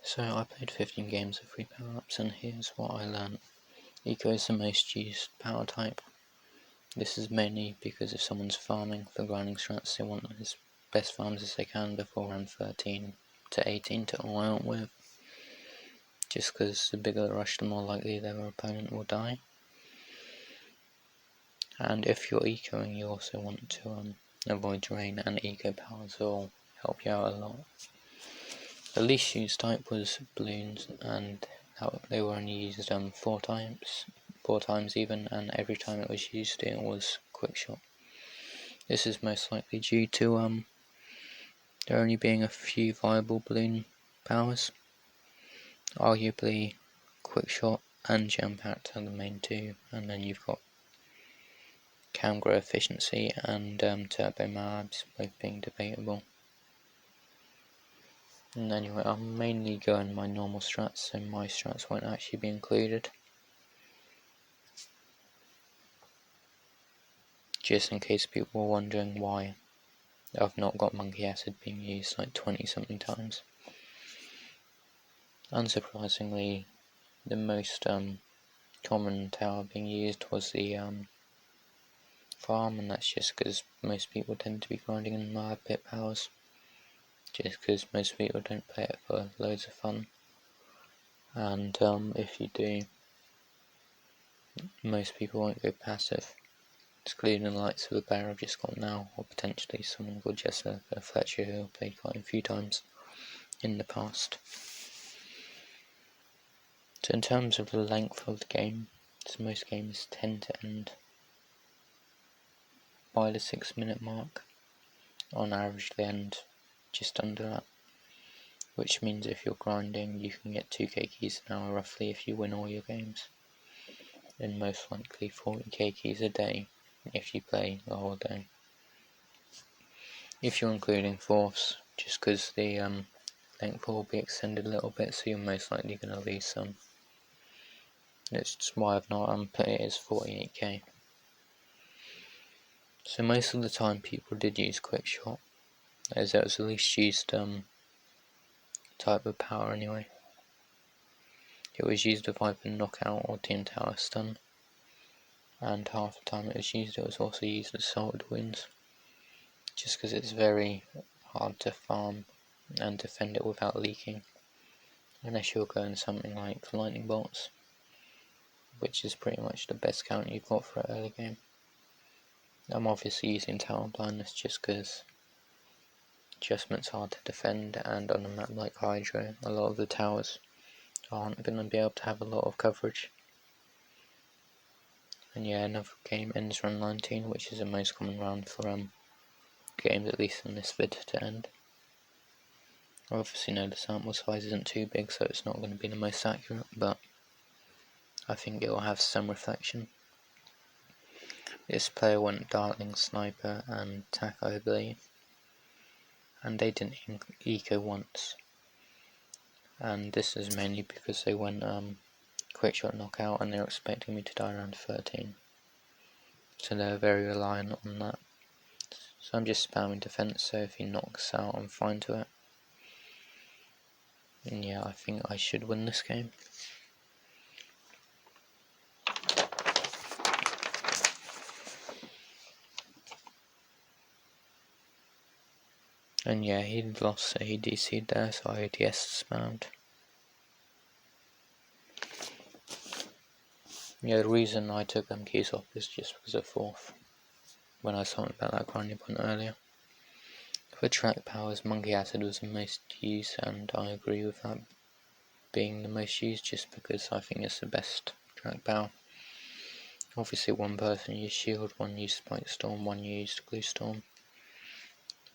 So I played 15 games of free power-ups, and here's what I learned. Eco is the most used power type. This is mainly because if someone's farming for grinding strats, they want as best farms as they can before round 13 to 18 to all out with. Just because the bigger the rush, the more likely their opponent will die. And if you're ecoing, you also want to avoid drain, and eco powers will help you out a lot. The least used type was balloons, and they were only used 4 times even, and every time it was used it was quick shot. This is most likely due to there only being a few viable balloon powers. Arguably quick shot and jam packed are the main two, and then you've got cam grow efficiency and turbo mabs both being debatable. And anyway, I'll mainly go in my normal strats, so my strats won't actually be included. Just in case people were wondering why I've not got monkey acid being used like 20 something times. Unsurprisingly, the most common tower being used was the farm, and that's just because most people tend to be grinding in pit powers. Just because most people don't play it for loads of fun. And if you do, most people won't go passive, excluding the likes of a bear I've just got now, or potentially someone called Jessica Fletcher who I've played quite a few times in the past. So in terms of the length of the game, so most games tend to end by the 6-minute mark. On average they end just under that, which means if you're grinding you can get 2k keys an hour roughly if you win all your games, and most likely 40k keys a day if you play the whole day. If you're including fourths, just because the length will be extended a little bit, so you're most likely going to lose some. That's just why I've not put it as 48k. So most of the time people did use quick shot, as that was the least used type of power anyway. It was used with either knockout or team tower stun, and half the time it was also used as salted wounds, just because it's very hard to farm and defend it without leaking, unless you're going something like lightning bolts, which is pretty much the best counter you've got for an early game. I'm obviously using tower blindness just because adjustment's hard to defend, and on a map like Hydro, a lot of the towers aren't going to be able to have a lot of coverage. And yeah, another game ends round 19, which is the most common round for games, at least in this vid, to end. I obviously know the sample size isn't too big, so it's not going to be the most accurate, but I think it will have some reflection. This player went Darkling, Sniper and Tack, I believe, and they didn't eco once, and this is mainly because they went quick shot knockout and they're expecting me to die around 13, so they're very reliant on that. So I'm just spamming defense, so if he knocks out I'm fine to it. And yeah, I think I should win this game. And yeah, he lost, so he DC'd there, so I ODS spammed. Yeah, the reason I took them keys off is just because of fourth, when I was talking about that grinding point earlier. For track powers, Monkey Acid was the most used, and I agree with that being the most used just because I think it's the best track power. Obviously one person used Shield, one used Spike Storm, one used Glue Storm,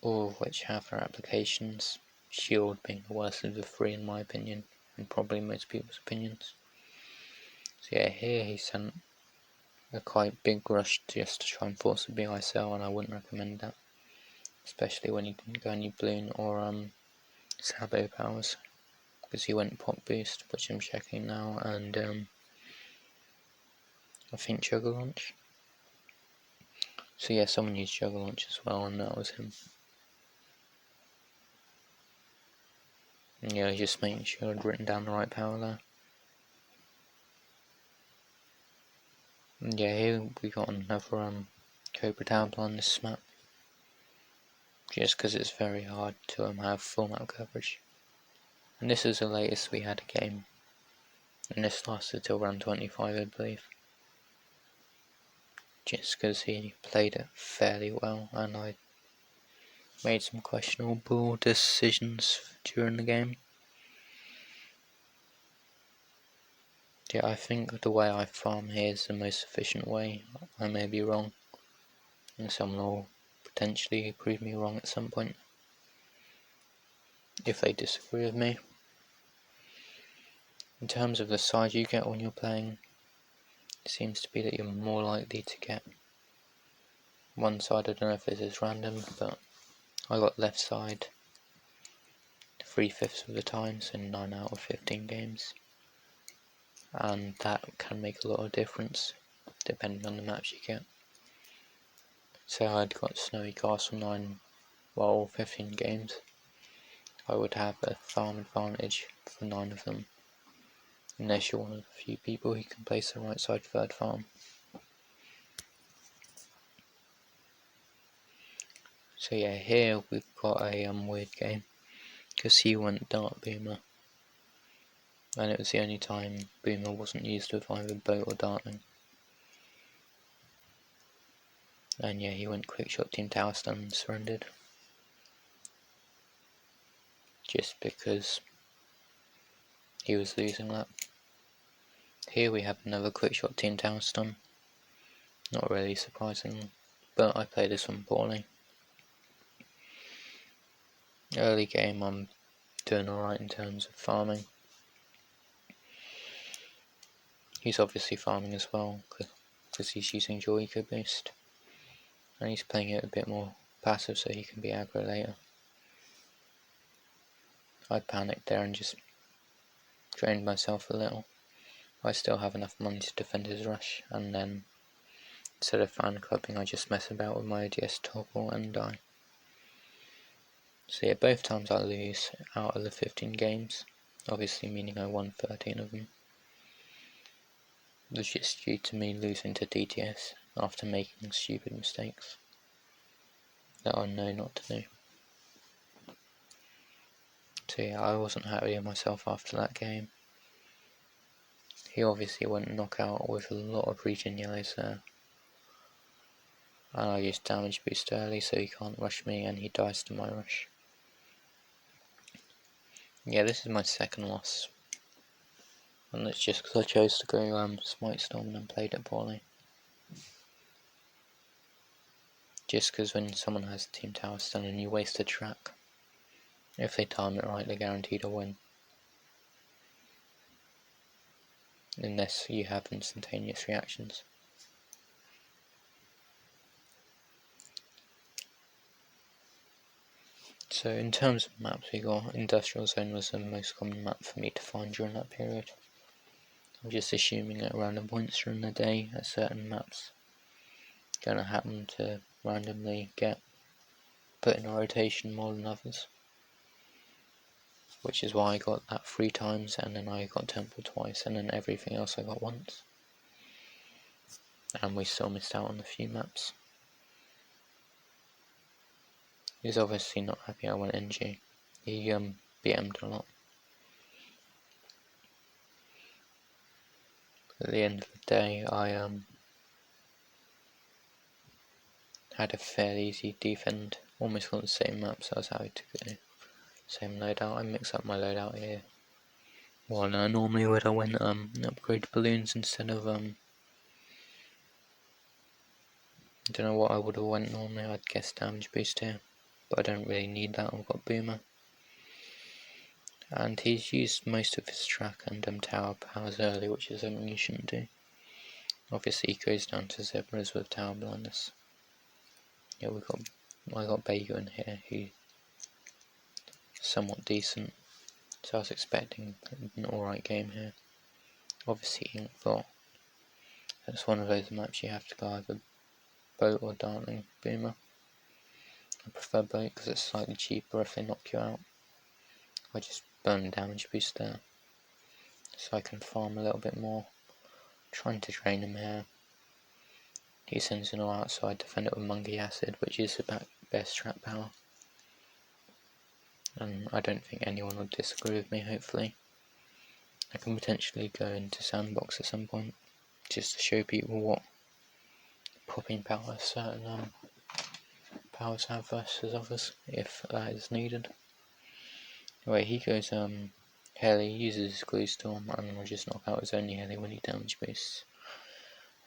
all of which have their applications, Shield being the worst of the three in my opinion, and probably most people's opinions. So yeah, here he sent a quite big rush just to try and force a BISL, and I wouldn't recommend that, especially when you didn't go any balloon or Sabo powers, because he went pop boost, which I'm checking now, and I think Juggle Launch. So yeah, someone used Juggle Launch as well, and that was him. Yeah, just making sure I'd written down the right power there. Yeah, here we got another Cobra tower plan on this map, just because it's very hard to have full map coverage. And this is the latest we had a game, and this lasted till round 25, I believe. Just because he played it fairly well, and I made some questionable decisions during the game. Yeah, I think the way I farm here is the most efficient way. I may be wrong, and someone will potentially prove me wrong at some point if they disagree with me. In terms of the side you get when you're playing, it seems to be that you're more likely to get one side. I don't know if this is random, but I got left side 3/5 of the time, so 9 out of 15 games. And that can make a lot of difference depending on the maps you get. So I'd got Snowy Castle 9, well, 15 games. I would have a farm advantage for 9 of them, unless you're one of the few people who can place the right side third farm. So yeah, here we've got a weird game, because he went Dart Boomer, and it was the only time Boomer wasn't used with either boat or darting. And yeah, he went Quickshot Team Tower Stun and surrendered, just because he was losing that. Here we have another Quickshot Team Tower Stun, not really surprising, but I played this one poorly. Early game I'm doing alright in terms of farming. He's obviously farming as well, because he's using dual eco boost, and he's playing it a bit more passive so he can be aggro later. I panicked there and just drained myself a little. I still have enough money to defend his rush, and then instead of fan clubbing I just mess about with my ODS toggle and die. So yeah, both times I lose out of the 15 games, obviously meaning I won 13 of them. It was just due to me losing to DTS after making stupid mistakes that I know not to do. So yeah, I wasn't happy with myself after that game. He obviously went knockout with a lot of regen yellows there. And I used damage boost early so he can't rush me, and he dies to my rush. Yeah, this is my second loss. And it's just because I chose to go Smite Storm and played it poorly. Just because when someone has Team Tower Stun and you waste a track, if they time it right, they're guaranteed to win. Unless you have instantaneous reactions. So in terms of maps we got, Industrial Zone was the most common map for me to find during that period. I'm just assuming at random points during the day a certain map's going to happen to randomly get put in a rotation more than others. Which is why I got that 3 times, and then I got Temple twice, and then everything else I got once. And we still missed out on a few maps. He's obviously not happy I went NG. He BM'd a lot. At the end of the day, I had a fairly easy defend, almost on the same map, so I was happy to go same loadout. I mixed up my loadout here. Well, no, normally would I went upgrade balloons instead of I don't know what I would have went normally. I'd guess damage boost here, but I don't really need that. I've got Boomer, and he's used most of his track and tower powers early, which is something you shouldn't do. Obviously, he goes down to Zebras with tower blindness. Yeah, I got Bago in here, who's somewhat decent, so I was expecting an alright game here. Obviously, Inkbot. That's one of those maps you have to go either boat or darting Boomer. I prefer boat because it's slightly cheaper if they knock you out. I just burn damage boost there, so I can farm a little bit more. Trying to drain him here. He sends it all out, so I defend it with Monkey Acid, which is the best trap power. And I don't think anyone will disagree with me, hopefully. I can potentially go into Sandbox at some point, just to show people what popping power certain powers have versus others, if that is needed. Anyway, he goes Heli, uses his Glue Storm, and will just knock out his only Heli when he damage boosts.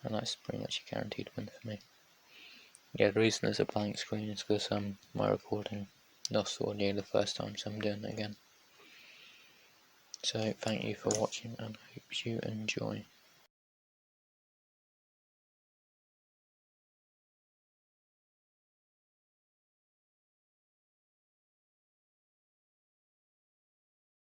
And that's pretty much a guaranteed win for me. Yeah, the reason there's a blank screen is because my recording lost audio the first time, so I'm doing it again. So thank you for watching and hope you enjoy.